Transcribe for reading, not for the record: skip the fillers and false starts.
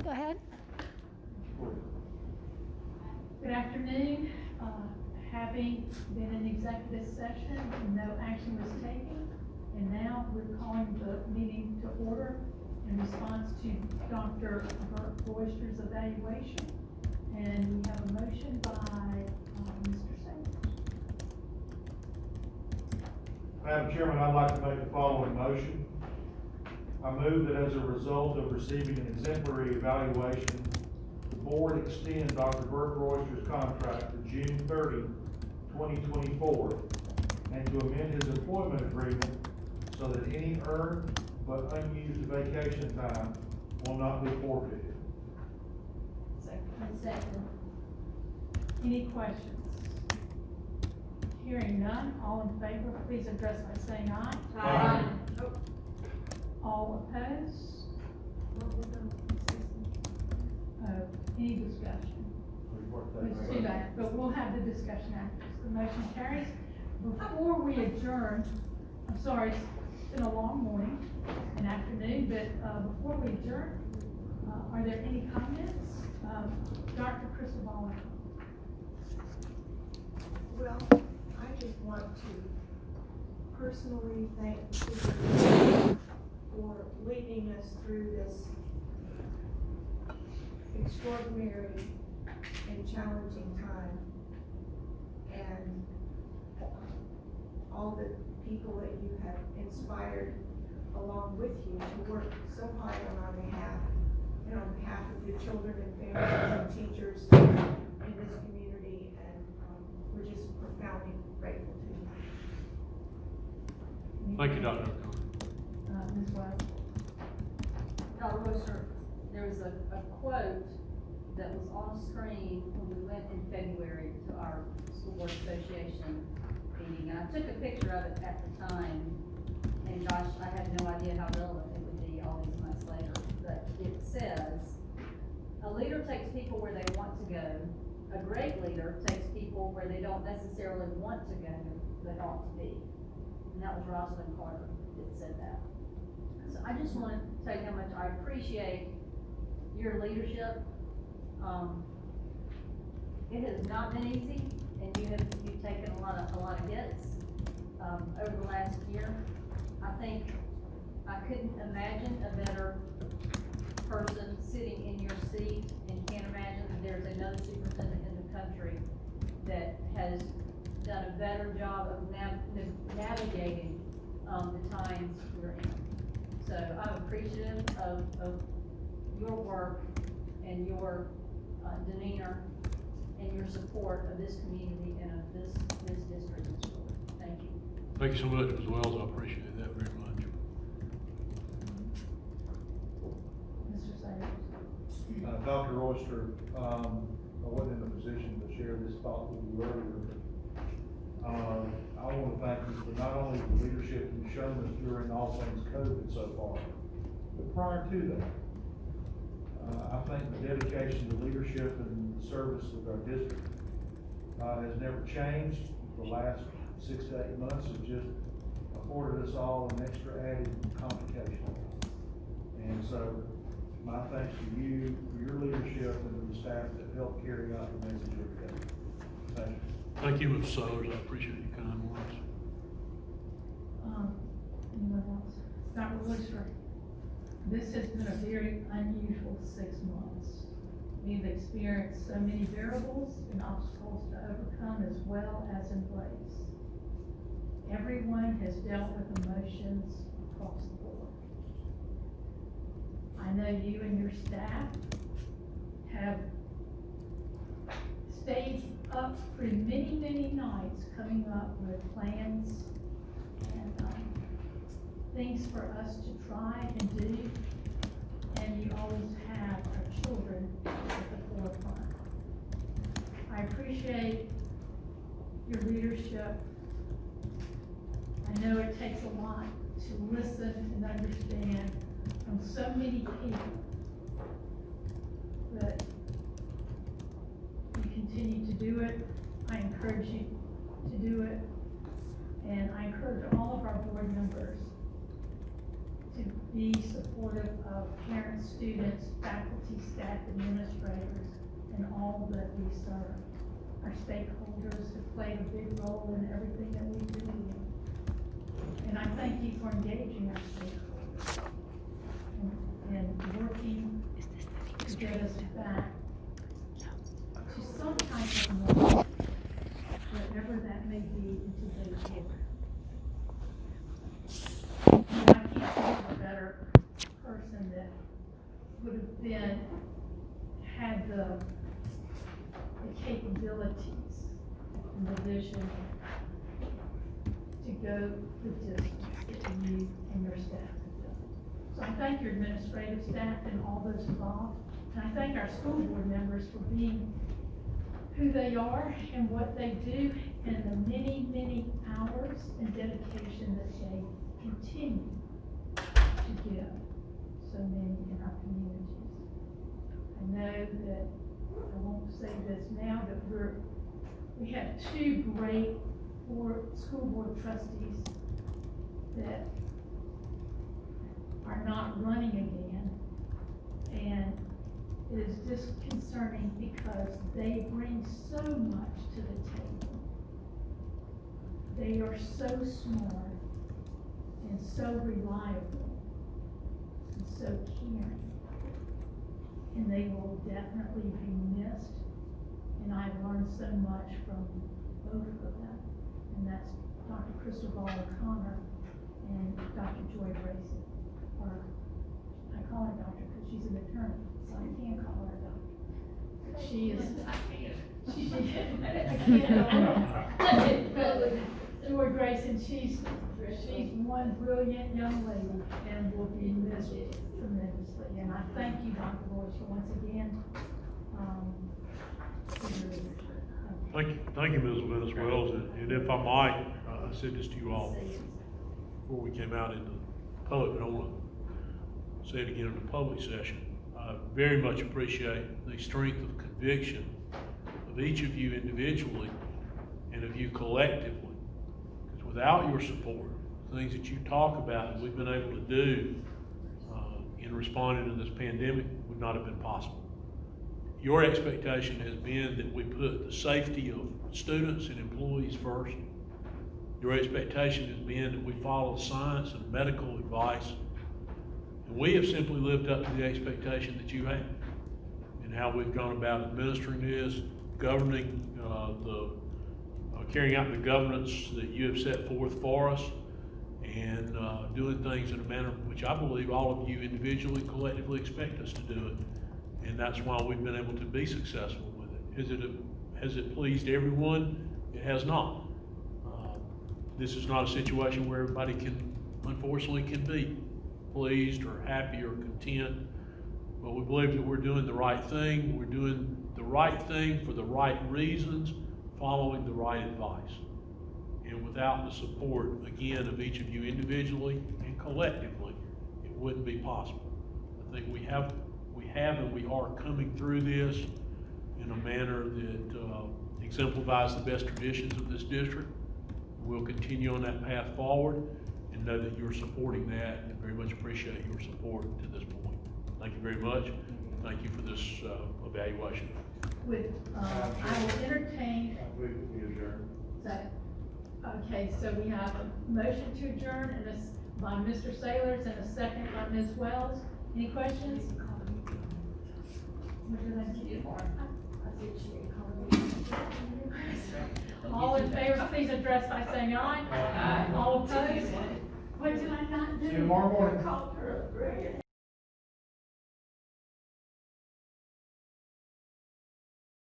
Go ahead. Good afternoon. Having been in executive session, no action was taken, and now we're calling the meeting to order in response to Dr. Burt Boyster's evaluation. And we have a motion by Mr. Sanders. Madam Chairman, I'd like to make the following motion. I move that as a result of receiving an exemplary evaluation, the board extend Dr. Burt Boyster's contract to June 30, 2024, and to amend his employment agreement so that any earned but unused vacation time will not be forfeited. Second. Any questions? Hearing none, all in favor, please address by saying aye. Aye. All opposed? Any discussion? Let's do that, but we'll have the discussion after. The motion carries. Before we adjourn, I'm sorry, it's been a long morning and afternoon, but before we adjourn, are there any comments? Dr. Cristobal. Well, I just want to personally thank the superintendent for leading us through this extraordinary and challenging time. And all the people that you have inspired along with you to work so hard on our behalf and on behalf of your children and families and teachers in this community, and we're just profoundly grateful to you. Thank you, Dr. Ms. Wells. Dr. Boyster, there was a quote that was on screen when we went in February to our School Board Association meeting, and I took a picture of it at the time, and gosh, I had no idea how relevant it would be all these months later, but it says, a leader takes people where they want to go, a great leader takes people where they don't necessarily want to go, but ought to be. And that was Rosalind Carter that said that. So I just want to tell you how much I appreciate your leadership. It has not been easy, and you've taken a lot of hits over the last year. I think I couldn't imagine a better person sitting in your seat, and can't imagine that there's another superintendent in the country that has done a better job of navigating the times we're in. So I'm appreciative of your work and your demeanor and your support of this community and of this district and school. Thank you. Thank you so much, Ms. Wells. I appreciate that very much. Mr. Sanders. Dr. Oyster, I wasn't in a position to share this thought with you earlier, but I want to thank you for not only the leadership you've shown us during all things COVID so far, but prior to that. I think the dedication to leadership and service of our district has never changed. The last 6 to 8 months have just afforded us all an extra added complication. And so, my thanks to you for your leadership and to the staff that helped carry out the message every day. Thank you. Thank you, Ms. Sellers. I appreciate your kind words. Anyone else? Dr. Boyster, this has been a very unusual 6 months. We've experienced so many variables and obstacles to overcome as well as embrace. Everyone has dealt with emotions across the board. I know you and your staff have stayed up for many, many nights coming up with plans and things for us to try and do, and you always have our children at the forefront. I appreciate your leadership. I know it takes a lot to listen and understand from so many people, but you continue to do it. I encourage you to do it, and I encourage all of our board members to be supportive of parents, students, faculty, staff, administrators, and all that we serve. Our stakeholders have played a big role in everything that we do. And I thank you for engaging our stakeholders and working to get us back to some type of norm, whatever that may be in today's world. And I can't think of a better person that would have been, had the capabilities and the vision to go the distance that you and your staff have done. So I thank your administrative staff and all those involved, and I thank our school board members for being who they are and what they do, and the many, many hours and dedication that they continue to give so many in our communities. I know that, I won't say this now, that we have two great school board trustees that are not running again, and it is disconcerting because they bring so much to the table. They are so smart and so reliable and so caring, and they will definitely be missed. And I've learned so much from both of them, and that's Dr. Cristobal O'Connor and Dr. Joy Grayson. Or I call her doctor because she's an attorney, so I can't call her doctor. But she is. Joy Grayson, she's one brilliant young lady and will be missed tremendously. And I thank you, Dr. Boyce, for once again, for your leadership. Thank you, Ms. Levin, as well. And if I might, I said this to you all before we came out into public, but I want to say it again in the public session. I very much appreciate the strength of conviction of each of you individually and of you collectively. Because without your support, things that you talk about that we've been able to do in responding to this pandemic would not have been possible. Your expectation has been that we put the safety of students and employees first. Your expectation has been that we follow science and medical advice. And we have simply lived up to the expectation that you had and how we've gone about administering this, governing, carrying out the governance that you have set forth for us, and doing things in a manner which I believe all of you individually, collectively expect us to do it. And that's why we've been able to be successful with it. Has it pleased everyone? It has not. This is not a situation where everybody unfortunately can be pleased or happy or content. But we believe that we're doing the right thing. We're doing the right thing for the right reasons, following the right advice. And without the support, again, of each of you individually and collectively, it wouldn't be possible. I think we have and we are coming through this in a manner that exemplifies the best traditions of this district. We'll continue on that path forward and know that you're supporting that, and very much appreciate your support to this point. Thank you very much. Thank you for this evaluation. I will entertain. We adjourn. Second. Okay, so we have a motion to adjourn and this by Mr. Sailors and a second by Ms. Wells. Any questions? What did I do? All in favor, please address by saying aye. Aye. All opposed? What did I not do? See you tomorrow morning. Called her a brilliant